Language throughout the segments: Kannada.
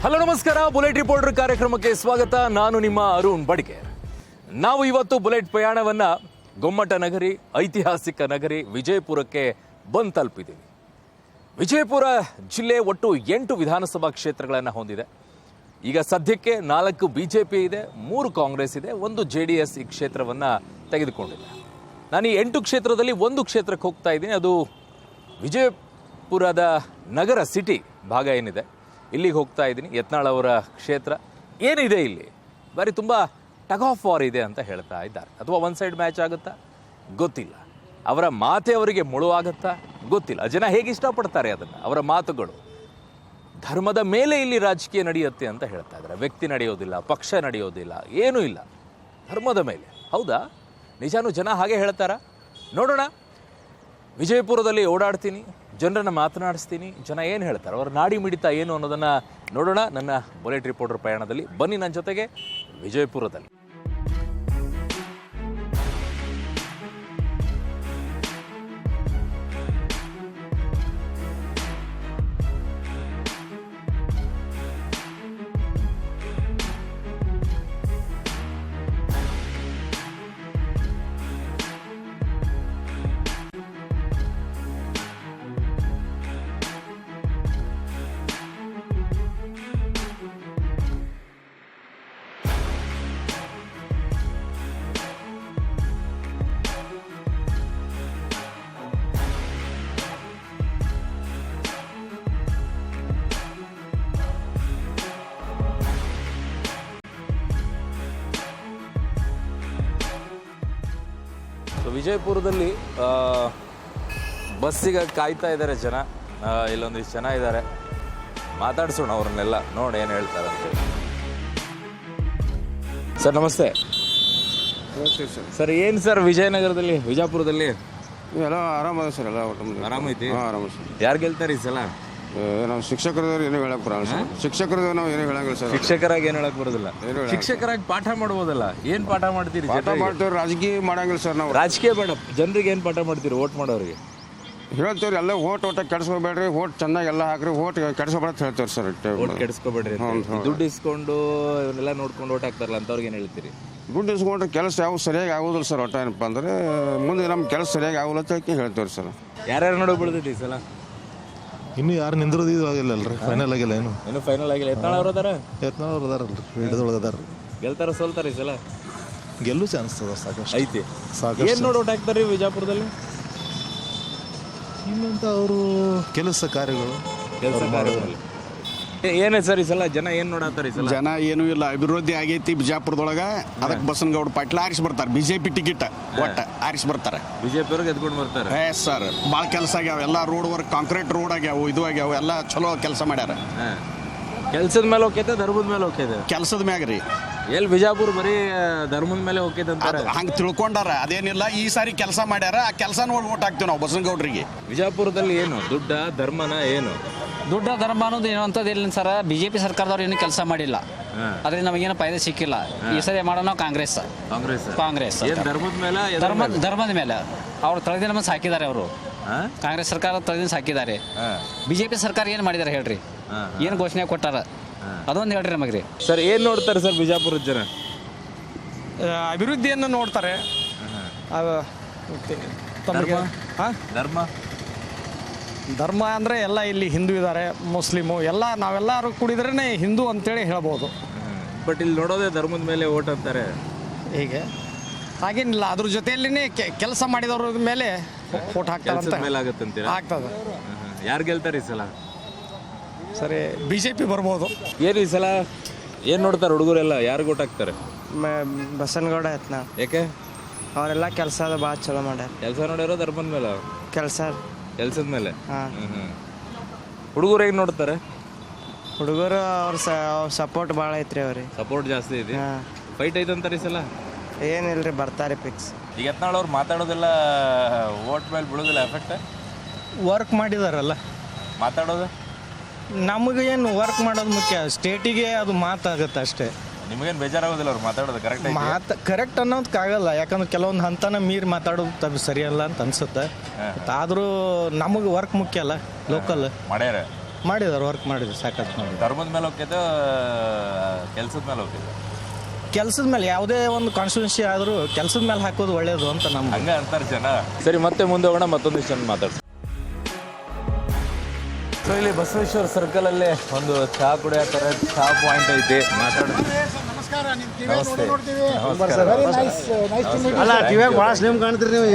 ಹಲೋ ನಮಸ್ಕಾರ, ಬುಲೆಟ್ ರಿಪೋರ್ಟರ್ ಕಾರ್ಯಕ್ರಮಕ್ಕೆ ಸ್ವಾಗತ. ನಾನು ನಿಮ್ಮ ಅರುಣ್ ಬಡಿಗೆ. ನಾವು ಇವತ್ತು ಬುಲೆಟ್ ಪ್ರಯಾಣವನ್ನ ಗೊಮ್ಮಟ ನಗರಿ, ಐತಿಹಾಸಿಕ ನಗರಿ ವಿಜಯಪುರಕ್ಕೆ ಬಂದು ತಲುಪಿದ್ದೀವಿ. ವಿಜಯಪುರ ಜಿಲ್ಲೆ ಒಟ್ಟು 8 ವಿಧಾನಸಭಾ ಕ್ಷೇತ್ರಗಳನ್ನು ಹೊಂದಿದೆ. ಈಗ ಸದ್ಯಕ್ಕೆ 4 BJP ಇದೆ, 3 ಕಾಂಗ್ರೆಸ್ ಇದೆ, 1 JDS ಈ ಕ್ಷೇತ್ರವನ್ನು ತೆಗೆದುಕೊಂಡಿದೆ. ನಾನು ಈ 8 ಕ್ಷೇತ್ರದಲ್ಲಿ 1 ಕ್ಷೇತ್ರಕ್ಕೆ ಹೋಗ್ತಾ ಇದ್ದೀನಿ. ಅದು ವಿಜಯಪುರದ ನಗರ ಸಿಟಿ ಭಾಗ ಏನಿದೆ, ಇಲ್ಲಿಗೆ ಹೋಗ್ತಾ ಇದ್ದೀನಿ. ಯತ್ನಾಳ್ ಅವರ ಕ್ಷೇತ್ರ ಏನಿದೆ ಇಲ್ಲಿ ಬಾರಿ ತುಂಬ ಟಗ್ ಆಫ್ ವಾರ್ ಇದೆ ಅಂತ ಹೇಳ್ತಾ ಇದ್ದಾರೆ. ಅಥವಾ ಒನ್ ಸೈಡ್ ಮ್ಯಾಚ್ ಆಗುತ್ತಾ ಗೊತ್ತಿಲ್ಲ. ಅವರ ಮಾತೆ ಅವರಿಗೆ ಮುಳುವಾಗುತ್ತಾ ಗೊತ್ತಿಲ್ಲ. ಜನ ಹೇಗೆ ಇಷ್ಟಪಡ್ತಾರೆ ಅದನ್ನು, ಅವರ ಮಾತುಗಳು. ಧರ್ಮದ ಮೇಲೆ ಇಲ್ಲಿ ರಾಜಕೀಯ ನಡೆಯುತ್ತೆ ಅಂತ ಹೇಳ್ತಾ ಇದ್ದಾರೆ. ವ್ಯಕ್ತಿ ನಡೆಯೋದಿಲ್ಲ, ಪಕ್ಷ ನಡೆಯೋದಿಲ್ಲ, ಏನೂ ಇಲ್ಲ, ಧರ್ಮದ ಮೇಲೆ. ಹೌದಾ? ನಿಜಾನು ಜನ ಹಾಗೆ ಹೇಳ್ತಾರಾ? ನೋಡೋಣ. ವಿಜಯಪುರದಲ್ಲಿ ಓಡಾಡ್ತೀನಿ, ಜನರನ್ನು ಮಾತನಾಡಿಸ್ತೀನಿ. ಜನ ಏನು ಹೇಳ್ತಾರೆ, ಅವರ ನಾಡಿ ಮಿಡಿತ ಏನು ಅನ್ನೋದನ್ನು ನೋಡೋಣ ನನ್ನ ಬುಲೆಟ್ ರಿಪೋರ್ಟರ್ ಪ್ರಯಾಣದಲ್ಲಿ. ಬನ್ನಿ ನನ್ನ ಜೊತೆಗೆ ವಿಜಯಪುರದಲ್ಲಿ. ವಿಜಯಪುರದಲ್ಲಿ ಬಸ್ಸಿಗೆ ಕಾಯ್ತಾ ಇದ್ದಾರೆ ಜನ. ಇಲ್ಲೊಂದಿಷ್ಟು ಜನ ಇದ್ದಾರೆ, ಮಾತಾಡ್ಸೋಣ ಅವ್ರನ್ನೆಲ್ಲ, ನೋಡಿ ಏನು ಹೇಳ್ತಾರೆ ಅಂತೇಳಿ. ಸರ್ ನಮಸ್ತೆ. ಸರ್ ಏನು ಸರ್ ವಿಜಯನಗರದಲ್ಲಿ, ವಿಜಯಪುರದಲ್ಲಿ ಎಲ್ಲ ಆರಾಮದ ಸರ್, ಎಲ್ಲ ಆರಾಮೈತಿ? ಆರಾಮ ಸರ್. ಯಾರು ಗೆಲ್ತಾರೆ ಈ ಸಲ? ನಾವು ಶಿಕ್ಷಕರದವ್ರು ಏನು ಹೇಳಕ್ ಬರಲ್ಲ ಸರ್. ಶಿಕ್ಷಕರದವ್ರು ನಾವು ಏನು ಹೇಳಂಗಿಲ್ಲ ಸರ್. ಶಿಕ್ಷಕರಾಗಿ ಏನು ಹೇಳಕ್ ಬರೋದಿಲ್ಲ. ಶಿಕ್ಷಕರಾಗಿ ಪಾಠ ಮಾಡ್ಬೋದಲ್ಲ, ಏನು ಪಾಠ ಮಾಡ್ತೀರಿ? ಪಾಠ ಮಾಡ್ತೇವ್ರಿ, ರಾಜಕೀಯ ಮಾಡಂಗಿಲ್ಲ ಸರ್ ನಾವು. ರಾಜಕೀಯ ಬೇಡ, ಜನರಿಗೆ ಏನು ಪಾಠ ಮಾಡ್ತೀರಿ ವೋಟ್ ಮಾಡೋರಿಗೆ? ಹೇಳ್ತೇವ್ರಿ, ಎಲ್ಲ ಓಟ್ ಕೆಡಿಸ್ಕೋಬೇಡ್ರಿ, ಓಟ್ ಚೆನ್ನಾಗಿ ಎಲ್ಲ ಹಾಕ್ರಿ, ಓಟ್ ಕೆಡಿಸ್ಕೋಬೇಡ ಹೇಳ್ತೇವ್ರಿ ಸರ್. ಓಟ್ ಕೆಡಿಸ್ಕೋಬೇಡ್ರಿ, ದುಡ್ಡು ಇಸ್ಕೊಂಡು ಇವನ್ನೆಲ್ಲ ನೋಡ್ಕೊಂಡು ಓಟ್ ಹಾಕ್ತಾರಲ್ಲ ಅಂಥವ್ರಿಗೆ ಏನು ಹೇಳ್ತೀರಿ? ದುಡ್ಡು ಇಸ್ಕೊಂಡ್ರೆ ಕೆಲಸ ಯಾವ ಸರಿಯಾಗಿ ಆಗೋದಿಲ್ಲ ಸರ್. ಒಟ್ಟ ಏನಪ್ಪ ಅಂದ್ರೆ ಮುಂದೆ ನಮ್ಮ ಕೆಲಸ ಸರಿಯಾಗಿ ಆಗೋಲ್ಲ ಅಂತ ಹೇಳ್ತೇವ್ರಿ ಸರ್. ಯಾರ್ಯಾರು ನೋಡೋ ಬಿಡ್ತೈತಿ ಈ ಸಲ? ಇನ್ನು ಯಾರು ನಿಂದ್ರದು ಇದು ಆಗಿಲ್ಲ ಅಲ್ರಿ, ಫೈನಲ್ ಆಗಿಲ್ಲ. ಏನು ಫೈನಲ್ ಆಗಿಲ್ಲ. ಯತ್ನಾಳ್ ಅವ್ರು ಅದಾರ? ಯತ್ನಾಳ್ ಅವ್ರು ಅದಾರಲ್ರಿ, ಹಿಡಿದೊಳಗೆ ಅದಾರ. ಗೆಲ್ತಾರ ಸೋಲ್ತಾರ ಈ ಸಲ? ಗೆಲ್ಲು ಚಾನ್ಸ್ ಅದ ಸಾಕಷ್ಟು ಐತಿ. ಸಾಕಷ್ಟು. ಏನು ನೋಡಿ ಓಟ್ ಹಾಕ್ತಾರ್ರಿ ವಿಜಯಪುರದಲ್ಲಿ? ಇನ್ನಂತ ಅವರು ಕೆಲಸ ಕಾರ್ಯಗಳು ಏನೇ ಸರ್ ಈ ಸಲ ಜನ ಏನು ನೋಡತ್ತಾರ ಈ ಸಲ? ಜನ ಏನೂ ಇಲ್ಲ, ಅಭಿವೃದ್ಧಿ ಆಗೈತಿ ಬಿಜಾಪುರದೊಳಗೆ. ಅದಕ್ಕೆ ಬಸನಗೌಡ ಪಾಟೀಲ್ ಆರಿಸಿ ಬರ್ತಾರೆ, BJP ಟಿಕೆಟ್ ಒಟ್ಟ ಆರಿಸಿ ಬರ್ತಾರೆ. ಬಿಜೆಪಿ ಎದ್ಕೊಂಡು ಬರ್ತಾರೆ. ಸರ್ ಭಾಳ ಕೆಲಸ ಆಗ್ಯಾವ, ಎಲ್ಲ ರೋಡ್ ವರ್ಕ್, ಕಾಂಕ್ರೀಟ್ ರೋಡ್ ಆಗ್ಯಾವು, ಇದು ಆಗ್ಯಾವ, ಎಲ್ಲ ಚಲೋ ಕೆಲಸ ಮಾಡ್ಯಾರ. ಕೆಲ್ಸದ ಮೇಲೆ ಹೋಗ್ತೈತೆ, ಧರ್ಮದ ಮೇಲೆ ಹೋಗ್ತೈತೆ? ಕೆಲಸದ ಮ್ಯಾಗ ರೀ. ಎಲ್ಲಿ ಬಿಜಾಪುರ ಬರೀ ಧರ್ಮದ ಮೇಲೆ ಹೋಗ್ತೈತೆ ಅಂತ ಹಂಗೆ ತಿಳ್ಕೊಂಡಾರ. ಅದೇನಿಲ್ಲ, ಈ ಸಾರಿ ಕೆಲಸ ಮಾಡ್ಯಾರ, ಆ ಕೆಲಸ ನೋಡಿ ಓಟ್ ಹಾಕ್ತೀವಿ ನಾವು ಬಸನಗೌಡ್ರಿಗೆ. ವಿಜಯಪುರದಲ್ಲಿ ಏನು ದುಡ್ಡ ಧರ್ಮನ ಏನು? ದುಡ್ಡ ಧರ್ಮ ಅನ್ನೋದು ಏನು ಅಂತದ್ದು ಇಲ್ಲ ಸರ್. BJP ಸರ್ಕಾರದವ್ರು ಏನು ಕೆಲಸ ಮಾಡಿಲ್ಲ, ಅದರಿಂದ ನಮಗೇನು ಫಾಯ್ದೆ ಸಿಕ್ಕಿಲ್ಲ. ಈ ಸರಿ ಮಾಡೋಣ ಕಾಂಗ್ರೆಸ್. ಧರ್ಮದ ಮೇಲೆ? ಧರ್ಮದ ಮೇಲೆ ಅವ್ರು ತಳದಿನ ಮಂದಿ ಹಾಕಿದ್ದಾರೆ. ಅವರು ಕಾಂಗ್ರೆಸ್ ಸರ್ಕಾರ ತಳದಿನ ಹಾಕಿದ್ದಾರೆ. BJP ಸರ್ಕಾರ ಏನು ಮಾಡಿದ್ದಾರೆ ಹೇಳ್ರಿ? ಏನು ಘೋಷಣೆ ಕೊಟ್ಟಾರ ಅದೊಂದು ಹೇಳ್ರಿ ನಮಗೆ ರೀ. ಸರ್ ಏನು ನೋಡ್ತಾರೆ ಸರ್ ಬಿಜಾಪುರದ ಜನ? ಅಭಿವೃದ್ಧಿಯನ್ನು ನೋಡ್ತಾರೆ. ಧರ್ಮ ಅಂದರೆ ಎಲ್ಲ ಇಲ್ಲಿ ಹಿಂದೂ ಇದ್ದಾರೆ, ಮುಸ್ಲಿಮು ಎಲ್ಲ, ನಾವೆಲ್ಲರೂ ಕೂಡಿದ್ರೇ ಹಿಂದೂ ಅಂತೇಳಿ ಹೇಳ್ಬೋದು. ಬಟ್ ಇಲ್ಲಿ ನೋಡೋದೇ ಧರ್ಮದ ಮೇಲೆ ಓಟ್ ಅಂತಾರೆ. ಹೀಗೆ ಹಾಗೇನಿಲ್ಲ, ಅದ್ರ ಜೊತೆಯಲ್ಲಿನೇ ಕೆಲಸ ಮಾಡಿದವ್ರ ಮೇಲೆ ಓಟ್ ಹಾಕ್ತಾರೆ ಮೇಲೆ ಆಗುತ್ತಂತೀರ? ಆಗ್ತದೆ. ಯಾರು ಗೆಲ್ತಾರೆ ಈ ಸಲ? ಸರಿ, BJP ಬರ್ಬೋದು. ಏನು ಈ ಸಲ ಏನು ನೋಡ್ತಾರೆ ಹುಡುಗರೆಲ್ಲ? ಯಾರು ಓಟ್ ಹಾಕ್ತಾರೆ? ಬಸನಗೌಡ ಯತ್ನಾಳ್. ಯಾಕೆ? ಅವರೆಲ್ಲ ಕೆಲಸ ಭಾಳ ಚಲೋ ಮಾಡ್ಯಾರ. ಕೆಲಸ ನೋಡ್ಯಾರೋ ಧರ್ಮದ ಮೇಲೆ? ಕೆಲಸದ ಮೇಲೆ. ಹಾಂ. ಹುಡುಗರು ಹೇಗೆ ನೋಡ್ತಾರೆ? ಹುಡುಗರು ಅವ್ರ ಸಪೋರ್ಟ್ ಭಾಳ ಐತ್ರಿ ಅವ್ರಿಗೆ. ಸಪೋರ್ಟ್ ಜಾಸ್ತಿ ಐತಿ. ಹಾಂ. ಫೈಟ್ ಐತಂತಾರೆ ಈ ಸಲ? ಏನಿಲ್ರಿ, ಬರ್ತಾರೆ ಫಿಕ್ಸ್. ಈಗ ಯತ್ನಾಳ್ ಅವ್ರು ಮಾತಾಡೋದೆಲ್ಲ ಓಟ್ ಮೇಲೆ ಬಿಡೋದಿಲ್ಲ ಎಫೆಕ್ಟ್? ವರ್ಕ್ ಮಾಡಿದಾರಲ್ಲ ಮಾತಾಡೋದು? ನಮಗೆ ಏನು ವರ್ಕ್ ಮಾಡೋದು ಮುಖ್ಯ, ಸ್ಟೇಟಿಗೆ ಅದು ಮಾತಾಗುತ್ತೆ ಅಷ್ಟೇ. ನಿಮಗೇನು ಬೇಜಾರಾಗೋದಿಲ್ಲ ಅವ್ರು ಮಾತಾಡೋದು ಕರೆಕ್ಟ್? ಕರೆಕ್ಟ್ ಅನ್ನೋದಕ್ಕಾಗಲ್ಲ, ಯಾಕಂದ್ರೆ ಕೆಲವೊಂದು ಹಂತನ ಮೀರಿ ಮಾತಾಡೋದು ಸರಿಯಲ್ಲ ಅಂತ ಅನ್ಸುತ್ತೆ. ಆದರೂ ನಮಗೆ ವರ್ಕ್ ಮುಖ್ಯ ಅಲ್ಲ, ಲೋಕಲ್ ಮಾಡ್ಯಾರ. ಮಾಡಿದ್ದಾರೆ ವರ್ಕ್ ಮಾಡಿದ್ರು ಸಾಕಷ್ಟು ಮಾಡಿದ್ರು ಧರ್ಮದ ಮೇಲೆ ಹೋಗ್ಯದ ಕೆಲಸದ ಮೇಲೆ ಹೋಗ್ಯದ ಕೆಲಸದ ಮೇಲೆ ಯಾವುದೇ ಒಂದು ಕಾನ್ಸ್ಟಿಟ್ಯೂನ್ಸಿ ಆದರೂ ಕೆಲಸದ ಮೇಲೆ ಹಾಕೋದು ಒಳ್ಳೇದು ಅಂತ ನಮ್ಮ ಹಂಗ ಅಂತಾರೆ ಜನ. ಸರಿ, ಮತ್ತೆ ಮುಂದೆ ಹೋಗೋಣ, ಮತ್ತೊಂದಿಷ್ಟು ಜನ ಮಾತಾಡ್ಸಿ. ಸೊ ಇಲ್ಲಿ ಬಸವೇಶ್ವರ ಸರ್ಕಲ್ ಅಲ್ಲೇ ಒಂದು ಚಹಾ ಕುಡಿಯೋ ಥರ ಚಹಾ ಪಾಯಿಂಟ್ ಐತಿ. ನಮಸ್ತೆ. ಅಲ್ಲ ಟಿವಿಯಾಗ ಭಾಳ ಸ್ಲಿಮ್ ಕಾಣ್ತೀರಿ ನೀವು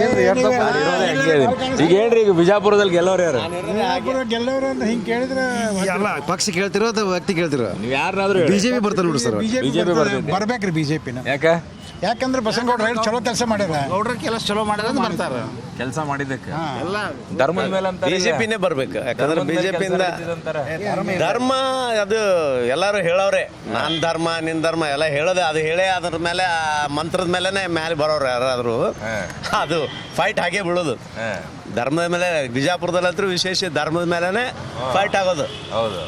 ಈಗ ಹೇಳ್ರಿ, ಈಗ ಬಿಜಾಪುರದಲ್ಲಿ ಗೆಲ್ಲೋರು ಯಾರು? ಗೆಲ್ಲವರು ಅಂತ ಹಿಂಗೆ ಕೇಳಿದ್ರೆ ಅಲ್ಲ ಪಕ್ಷ ಕೇಳ್ತಿರೋ ಅಥವಾ ವ್ಯಕ್ತಿ ಕೇಳ್ತಿರೋ? ನೀವು ಯಾರನ್ನಾದ್ರೂ ಬಿಜೆಪಿ ಬರ್ತಾರೆ ನೋಡಿ ಸರ್. ಬಿಜೆಪಿ ಬರ್ಬೇಕ್ರಿ ಬಿಜೆಪಿನ. ಯಾಕೆ? ಯಾಕಂದ್ರೆ ಬಸನಗೌಡ್ರ ಚಲೋ ಕೆಲಸ ಮಾಡ್ಯಾರ. ಗೌಡ್ರ ಕೆಲಸ ಚಲೋ ಮಾಡಿದ್ರೆ ಬರ್ತಾರೆ. ಕೆಲಸ ಮಾಡಿದ್ದಕ್ಕೆ ಧರ್ಮದ ಮೇಲೆ ಅಂತ ಬಿಜೆಪಿನೇ ಬರ್ಬೇಕು. ಯಾಕಂದ್ರೆ ಬಿಜೆಪಿಯಿಂದ ಧರ್ಮ ಅದು ಎಲ್ಲರೂ ಹೇಳವ್ರೆ, ನಾನ್ ಧರ್ಮ ನಿನ್ ಧರ್ಮ ಎಲ್ಲ ಹೇಳೋದೆ. ಅದು ಹೇಳೇ ಅದ್ರ ಮೇಲೆ ಮಂತ್ರದ ಮೇಲೆನೆ ಮೇಲೆ ಬರೋರು ಯಾರಾದ್ರು, ಅದು ಫೈಟ್ ಹಾಗೆ ಬೀಳೋದು. ಧರ್ಮದ ಮೇಲೆ ಬಿಜಾಪುರದಲ್ಲಂತೂ ವಿಶೇಷ ಧರ್ಮದ ಮೇಲೆನೆ ಫೈಟ್ ಆಗೋದು. ಹೌದು,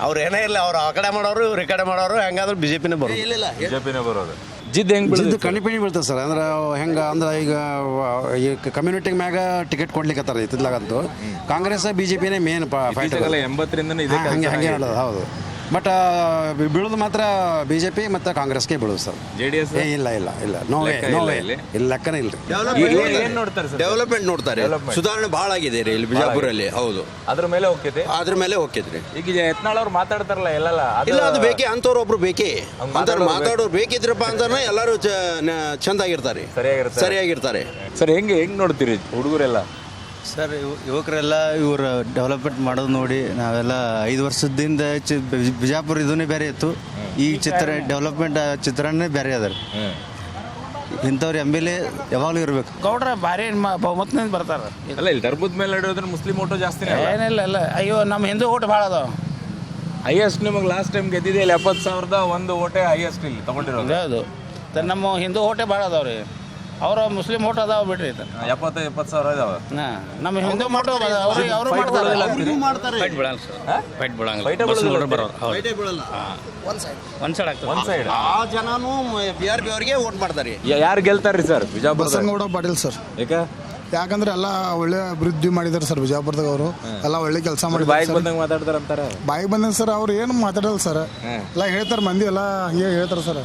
ಅವ್ರು ಏನೇ ಇಲ್ಲ, ಅವ್ರು ಆ ಕಡೆ ಮಾಡೋರು ಇವ್ರು ಈ ಕಡೆ ಮಾಡೋರು, ಹೆಂಗಾದ್ರು ಬಿಜೆಪಿನೇ ಬರೋದು. ಬಿಜೆಪಿನೇ ಬರೋದು. ಜಿದ್ದು ಹೆಂಗ್ ಜಿದ್ದು ಕಣಿಪಿಣಿ ಬೀಳ್ತದೆ ಸರ್. ಅಂದ್ರೆ ಹೆಂಗೆ ಅಂದ್ರೆ ಈಗ ಕಮ್ಯುನಿಟಿ ಮ್ಯಾಗ ಟಿಕೆಟ್ ಕೊಡ್ಲಿಕ್ಕತ್ತಾರ ಇತ್ತಿದ್ಲಾಗಂತೂ. ಕಾಂಗ್ರೆಸ್ ಬಿಜೆಪಿನೇ ಮೇನ್ ಫೈಟ್. 80ರಿಂದ ಹಂಗೆ ಹಂಗೆ ಹೇಳೋದು. ಹೌದು, ಬಟ್ ಬೀಳೋದು ಮಾತ್ರ ಬಿಜೆಪಿ ಮತ್ತು ಕಾಂಗ್ರೆಸ್ಗೆ ಬೀಳೋದು ಸರ್. JDS ಇಲ್ಲ ಇಲ್ಲ ಇಲ್ಲ, ನೋವೇ ಇಲ್ಲ, ಲೆಕ್ಕನೇ ಇಲ್ಲ. ಏನ್ ನೋಡ್ತಾರೆ ಸರ್? ಡೆವಲಪ್ಮೆಂಟ್ ನೋಡ್ತಾರೆ. ಸುಧಾರಣೆ ಭಾಳ ಆಗಿದೆ ರೀ ಇಲ್ಲಿ ಬಿಜಾಪುರಲ್ಲಿ. ಹೌದು, ಅದ್ರ ಮೇಲೆ ಹೋಗ್ತೈತೆ. ಅದ್ರ ಮೇಲೆ ಹೋಗ್ತಿದ್ರಿ. ಈಗ ಯತ್ನಾಳ್ ಅವ್ರು ಮಾತಾಡ್ತಾರಲ್ಲ ಎಲ್ಲಲ್ಲ, ಇಲ್ಲ ಅದು ಬೇಕೇ, ಅಂತವ್ರು ಒಬ್ರು ಬೇಕೇ. ಅಂತವ್ರು ಮಾತಾಡೋರು ಬೇಕಿದ್ರಪ್ಪ ಅಂದ್ರೆ ಎಲ್ಲರೂ ಚಂದಾಗಿರ್ತಾರೆ, ಸರಿಯಾಗಿರ್ತಾರೆ. ಸರ್ ಹೆಂಗ್ ನೋಡ್ತೀರಿ ಹುಡುಗರೆಲ್ಲ? ಸರ್ ಯುವಕರೆಲ್ಲ ಇವರು ಡೆವಲಪ್ಮೆಂಟ್ ಮಾಡೋದು ನೋಡಿ ನಾವೆಲ್ಲ 5 ವರ್ಷದಿಂದ ಬಿಜಾಪುರ ಇದನ್ನೇ ಬೇರೆ ಇತ್ತು. ಈ ಚಿತ್ರ ಡೆವಲಪ್ಮೆಂಟ್ ಚಿತ್ರನೇ ಬೇರೆ ಅದ. ಇಂಥವ್ರು MLA ಯಾವಾಗಲೂ ಇರಬೇಕು. ಗೌಡ್ರ ಭಾರಿ ಬಹುಮತದಿಂದ ಬರ್ತಾರೆ. ಅಲ್ಲ, ಇಲ್ಲಿ ಧರ್ಮದ ಮೇಲೆ ನಡೆಯೋದ್ರೆ ಮುಸ್ಲಿಂ ಓಟು ಜಾಸ್ತಿ. ಏನಿಲ್ಲ ಇಲ್ಲ, ಅಯ್ಯೋ ನಮ್ಮ ಹಿಂದೂ ಓಟ್ ಭಾಳ ಅದಾವ. ಹೈಯೆಸ್ಟ್ ನಿಮಗೆ ಲಾಸ್ಟ್ ಟೈಮ್ ಗೆದ್ದಿದೆ ಇಲ್ಲಿ 70,000 ಒಂದು ಓಟೇ ಹೈಯೆಸ್ಟ್ ಇಲ್ಲಿ ತಗೊಂಡಿರೋದು. ಹೌದು, ನಮ್ಮ ಹಿಂದೂ ಓಟೇ ಭಾಳ ಅದಾವ್ರಿ. ಅವ್ರ ಮುಸ್ಲಿಂ ಓಟ್ ಅದಾವ ಬಿಡ್ರಿ. 70,000 ಇದಾವೆ. ನಮ್ಮ ಹಿಂದೂ ಓಟ್ ಅವರು ಒಂದ್ ಸೈಡ್ ಆ ಜನನು BRP ಅವರಿಗೆ ವೋಟ್ ಮಾಡ್ತಾರೆ. ಯಾರು ಗೆಲ್ತಾರ್ರಿ ಸರ್ ಬಿಜಾಪುರ? ಬಸನಗೌಡ ಪಾಟೀಲ್ ಸರ್. ಯಾಕಂದ್ರೆ ಎಲ್ಲ ಒಳ್ಳೆ ಅಭಿವೃದ್ಧಿ ಮಾಡಿದಾರೆ ಸರ್ ಬಿಜಾಪುರದಾಗ. ಅವರು ಎಲ್ಲ ಒಳ್ಳೆ ಕೆಲಸ ಮಾಡಿದ್ದಾರೆ. ಬಾಯಿಗೆ ಬಂದಂಗೆ ಮಾತಾಡ್ತಾರ ಅಂತಾರೆ. ಬಾಯಿಗೆ ಬಂದ ಸರ್ ಅವ್ರು ಏನು ಮಾತಾಡಲ್ಲ ಸರ್. ಎಲ್ಲ ಹೇಳ್ತಾರೆ, ಮಂದಿ ಎಲ್ಲ ಹೀಗೆ ಹೇಳ್ತಾರೆ ಸರ್.